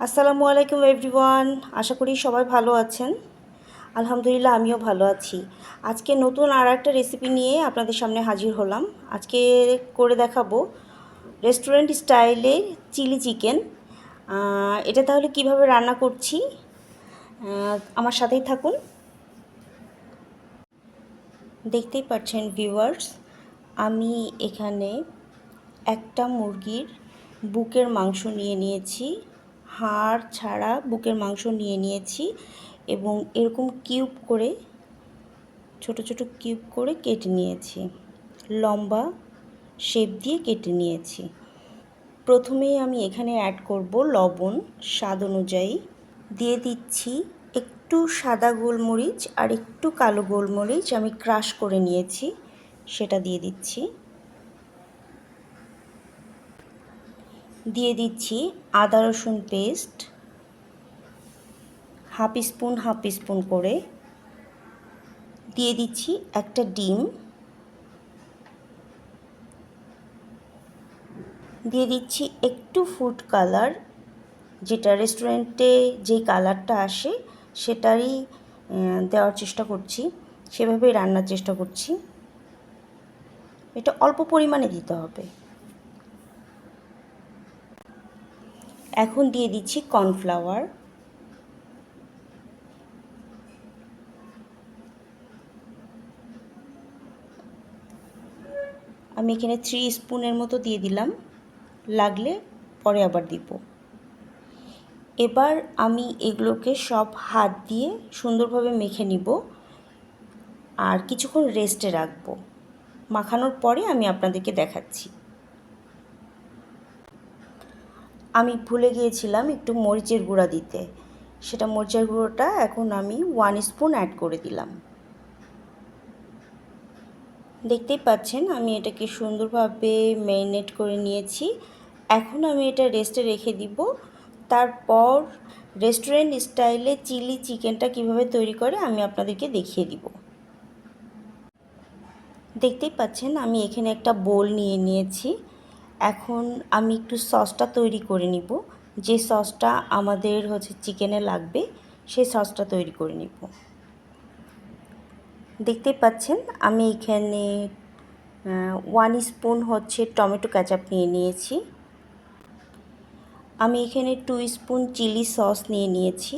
আসসালামু আলাইকুম এভরিওয়ান। আশা করি সবাই ভালো আছেন। আলহামদুলিল্লাহ আমিও ভালো আছি। আজকে নতুন আর একটা রেসিপি নিয়ে আপনাদের সামনে হাজির হলাম। আজকে করে দেখাবো রেস্টুরেন্ট স্টাইলে চিলি চিকেন। এটা তাহলে কিভাবে রান্না করছি আমার সাথেই থাকুন। দেখতেই পাচ্ছেন ভিউয়ার্স, আমি এখানে একটা মুরগির বুকের মাংস নিয়ে নিয়েছি, হাড় ছাড়া বুকের মাংস নিয়ে নিয়েছি এবং এরকম কিউব করে ছোট ছোট কিউব করে কেটে নিয়েছি, লম্বা শেপ দিয়ে কেটে নিয়েছি। প্রথমেই আমি এখানে অ্যাড করব লবণ স্বাদ অনুযায়ী, দিয়ে দিচ্ছি একটু সাদা গোলমরিচ আর একটু কালো গোলমরিচ আমি ক্রাশ করে নিয়েছি, সেটা দিয়ে দিচ্ছি। দিয়ে দিচ্ছি আদা রসুন পেস্ট হাফ স্পুন করে। দিয়ে দিচ্ছি একটা ডিম। দিয়ে দিচ্ছি একটু ফুড কালার, যেটা রেস্টুরেন্টে যেই কালারটা আসে সেটারই দেওয়ার চেষ্টা করছি, সেভাবেই রান্নার চেষ্টা করছি। এটা অল্প পরিমাণে দিতে হবে। এখন দিয়ে দিচ্ছি কর্নফ্লাওয়ার। আমি এখানে 3 স্পুনের মতো দিয়ে দিলাম, লাগলে পরে আবার দিব। এবার আমি এগুলোকে সব হাত দিয়ে সুন্দরভাবে মেখে নিব আর কিছুক্ষণ রেস্টে রাখবো। মাখানোর পরে আমি আপনাদেরকে দেখাচ্ছি। আমি ভুলে গিয়েছিলাম একটু মরিচের গুঁড়া দিতে, সেটা মরিচের গুঁড়োটা এখন আমি 1 স্পুন অ্যাড করে দিলাম। দেখতেই পাচ্ছেন আমি এটাকে সুন্দরভাবে ম্যারিনেট করে নিয়েছি। এখন আমি এটা রেস্টে রেখে দিব। তারপর রেস্টুরেন্ট স্টাইলে চিলি চিকেনটা কিভাবে তৈরি করে আমি আপনাদেরকে দেখিয়ে দিব। দেখতেই পাচ্ছেন আমি এখানে একটা বোল নিয়ে নিয়েছি। এখন আমি একটু সসটা তৈরি করে নিব। যে সসটা আমাদের চিকেনে লাগবে সেই সসটা তৈরি করে নিব। দেখতেই পাচ্ছেন আমি এখানে 1 স্পুন টমেটো কেচাপ নিয়ে নিয়েছি। আমি এখানে 2 স্পুন চিলি সস নিয়ে নিয়েছি।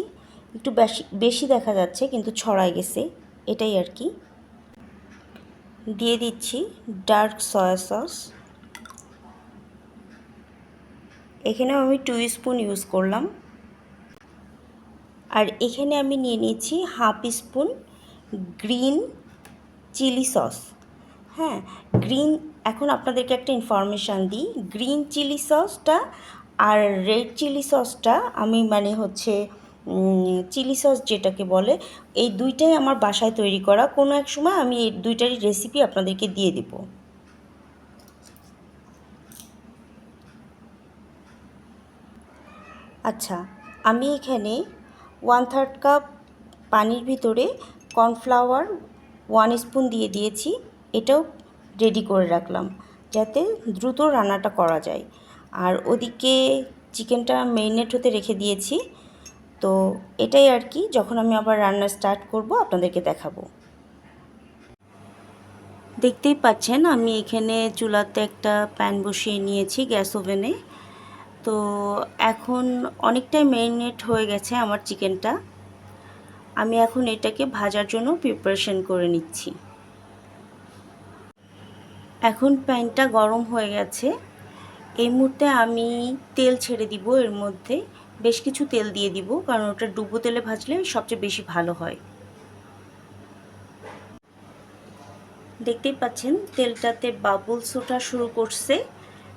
একটু বেশি দেখা যাচ্ছে কিন্তু ছড়ায় গেছে, এটাই আর কি। দিয়ে দিচ্ছি ডার্ক সয়া সস। এখানেও আমি 2 স্পুন ইউজ করলাম। আর এখানে আমি নিয়ে নিয়েছি half spoon green chilli sauce. হ্যাঁ, এখন আপনাদেরকে একটা ইনফরমেশান দিই। গ্রিন চিলি সসটা আর রেড চিলি সসটা আমি চিলি সস যেটাকে বলে, এই দুইটাই আমার বাসায় তৈরি করা। কোনো এক সময় আমি এই দুইটারই রেসিপি আপনাদেরকে দিয়ে দেব। আচ্ছা, আমি এখানে 1/3 কাপ পানির ভিতরে কর্নফ্লাওয়ার 1 স্পুন দিয়ে দিয়েছি। এটাও রেডি করে রাখলাম যাতে দ্রুত রান্নাটা করা যায়। আর ওদিকে চিকেনটা ম্যারিনেট হতে রেখে দিয়েছি। তো এটাই আর কি, যখন আমি আবার রান্না স্টার্ট করব আপনাদেরকে দেখাবো। দেখতেই পাচ্ছেন আমি এখানে চুলাতে একটা প্যান বসিয়ে নিয়েছি গ্যাস ওভেনে। তো এখন অনেকটাই ম্যারিনেট হয়ে গেছে আমার চিকেনটা। আমি এখন এটাকে ভাজার জন্য প্রিপারেশন করে নিচ্ছি। এখন প্যানটা গরম হয়ে গেছে। এই মুহূর্তে আমি তেল ছেড়ে দিব, এর মধ্যে বেশ কিছু তেল দিয়ে দিব, কারণ ওটা ডুবো তেলে ভাজলে সবচেয়ে বেশি ভালো হয়। দেখতেই পাচ্ছেন তেলটাতে বাবলস ওঠা শুরু করছে,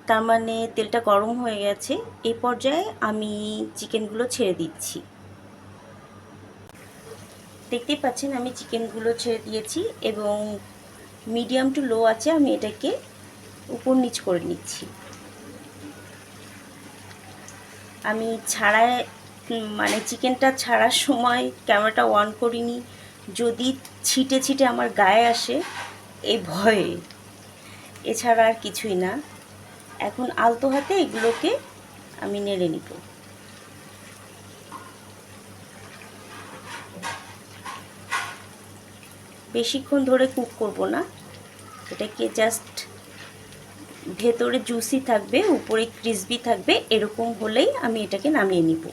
তার মানে তেলটা গরম হয়ে গেছে। এই পর্যায়ে আমি চিকেনগুলো ছেড়ে দিচ্ছি। দেখতেই পাচ্ছেন আমি চিকেনগুলো ছেড়ে দিয়েছি এবং মিডিয়াম টু লো আছে আমি এটাকে উপর নিচ করে নিচ্ছি। আমি চিকেনটা ছাড়ার সময় ক্যামেরাটা অন করিনি, যদি ছিটে ছিটে আমার গায়ে আসে এই ভয়ে, এছাড়া আর কিছুই না। এখন আলতো হাতে এগুলোকে আমি নেড়ে নিব। বেশিক্ষণ ধরে কুক করব না, এটাকে জাস্ট ভেতরে জুসি থাকবে, উপরে ক্রিসপি থাকবে, এরকম হলেই আমি এটাকে নামিয়ে নিব।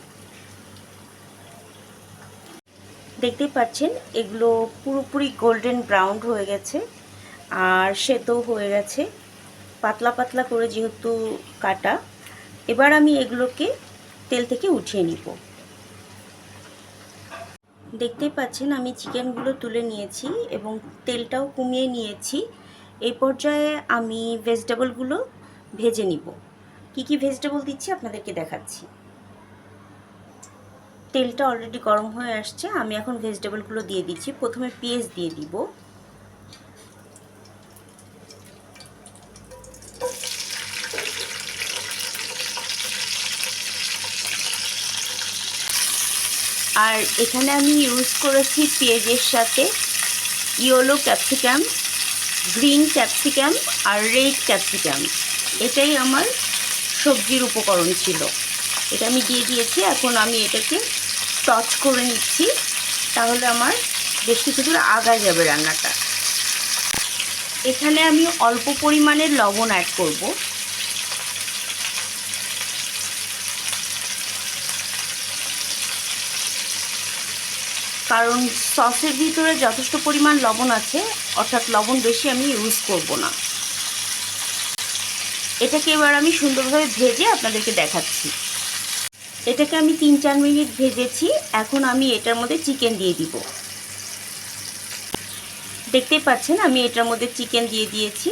দেখতেই পাচ্ছেন এগুলো পুরোপুরি গোল্ডেন ব্রাউন হয়ে গেছে আর সেদ্ধ হয়ে গেছে পাতলা পাতলা করে যেহেতু কাটা। এবার আমি এগুলোকে তেল থেকে উঠিয়ে নিব। দেখতেই পাচ্ছেন আমি চিকেনগুলো তুলে নিয়েছি এবং তেলটাও কমিয়ে নিয়েছি। এই পর্যায়ে আমি ভেজিটেবলগুলো ভেজে নিব। কি কি ভেজিটেবল দিচ্ছি আপনাদেরকে দেখাচ্ছি। তেলটা অলরেডি গরম হয়ে আসছে, আমি এখন ভেজিটেবলগুলো দিয়ে দিচ্ছি। প্রথমে পেঁয়াজ দিয়ে দিব, আর এখানে আমি ইউজ করেছি পেঁয়াজের সাথে ইয়েলো ক্যাপসিকাম, গ্রিন ক্যাপসিকাম আর রেড ক্যাপসিকাম। এটাই আমার সবজির উপকরণ ছিল। এটা আমি দিয়ে দিয়েছি। এখন আমি এটাকে টচ করে নিচ্ছি, তাহলে আমার বেশ কিছু দূর আগায় যাবে রান্নাটা। এখানে আমি অল্প পরিমাণের লবণ অ্যাড করব। কারণ সসের ভিতরে যথেষ্ট পরিমাণ লবণ আছে, অর্থাৎ লবণ বেশি আমি ইউজ করব না। এটাকে এবার আমি সুন্দরভাবে ভেজে আপনাদেরকে দেখাচ্ছি। এটাকে আমি 3-4 মিনিট ভেজেছি। এখন আমি এটার মধ্যে চিকেন দিয়ে দিব। দেখতেই পাচ্ছেন আমি এটার মধ্যে চিকেন দিয়ে দিয়েছি।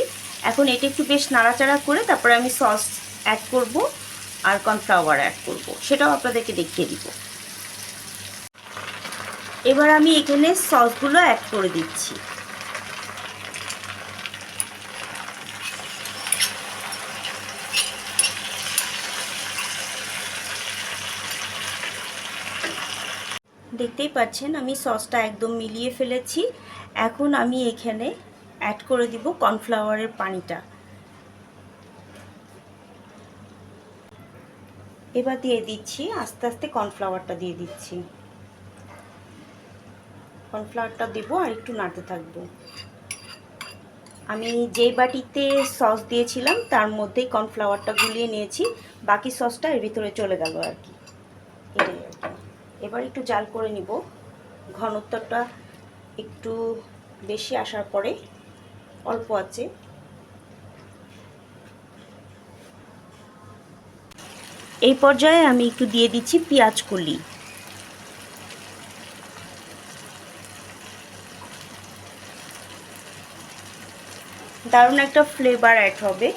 এখন এটা একটু বেশ নাড়াচাড়া করে তারপরে আমি সস অ্যাড করব আর কর্নফ্লাওয়ার অ্যাড করব, সেটাও আপনাদেরকে দেখিয়ে দিব। এবার আমি এখানে সসগুলো অ্যাড করে দিচ্ছি। দেখতেই পাচ্ছেন আমি সসটা একদম মিলিয়ে ফেলেছি। এখন আমি এখানে অ্যাড করে দিব কর্নফ্লাওয়ারের পানিটা। এবার দিয়ে দিচ্ছি আস্তে আস্তে কর্নফ্লাওয়ারটা দিয়ে দিচ্ছি। কর্নফ্লাওয়ারটা দেবো আর একটু নাড়তে থাকবো। আমি যেই বাটিতে সস দিয়েছিলাম তার মধ্যেই কর্নফ্লাওয়ারটা গুলিয়ে নিয়েছি, বাকি সসটা এর ভিতরে চলে গেল আর কি, এটাই আর কি। এবার একটু জাল করে নিব। ঘনত্বটা একটু বেশি আসার পরে অল্প আছে এই পর্যায়ে আমি একটু দিয়ে দিচ্ছি পেঁয়াজ কলি। দারুণ একটা ফ্লেভার অ্যাড হবে।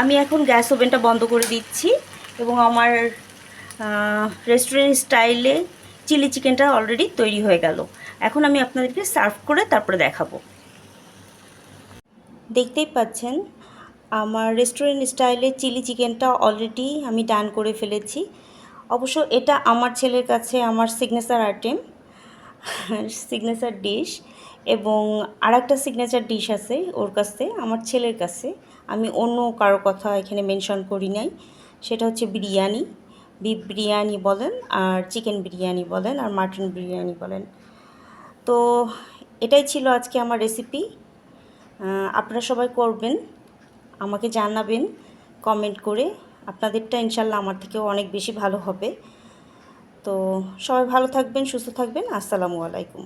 আমি এখন গ্যাস ওভেনটা বন্ধ করে দিচ্ছি এবং আমার রেস্টুরেন্ট স্টাইলে চিলি চিকেনটা অলরেডি তৈরি হয়ে গেল। এখন আমি আপনাদেরকে সার্ভ করে তারপরে দেখাবো। দেখতেই পাচ্ছেন আমার রেস্টুরেন্ট স্টাইলে চিলি চিকেনটা অলরেডি আমি ডান করে ফেলেছি। অবশ্য এটা আমার ছেলের কাছে আমার সিগনেচার আইটেম, সিগনেচার ডিশ, এবং আরেকটা সিগনেচার ডিশ আছে ওর কাছে, আমার ছেলের কাছে। আমি অন্য কারো কথা এখানে মেনশন করি নাই। সেটা হচ্ছে বিরিয়ানি, বিফ বিরিয়ানি বলেন আর চিকেন বিরিয়ানি বলেন আর মাটন বিরিয়ানি বলেন। তো এটাই ছিল আজকে আমার রেসিপি। আপনারা সবাই করবেন, আমাকে জানাবেন কমেন্ট করে। আপনাদেরটা ইনশাল্লাহ আমার থেকেও অনেক বেশি ভালো হবে। তো সবাই ভালো থাকবেন, সুস্থ থাকবেন। আসসালামু আলাইকুম।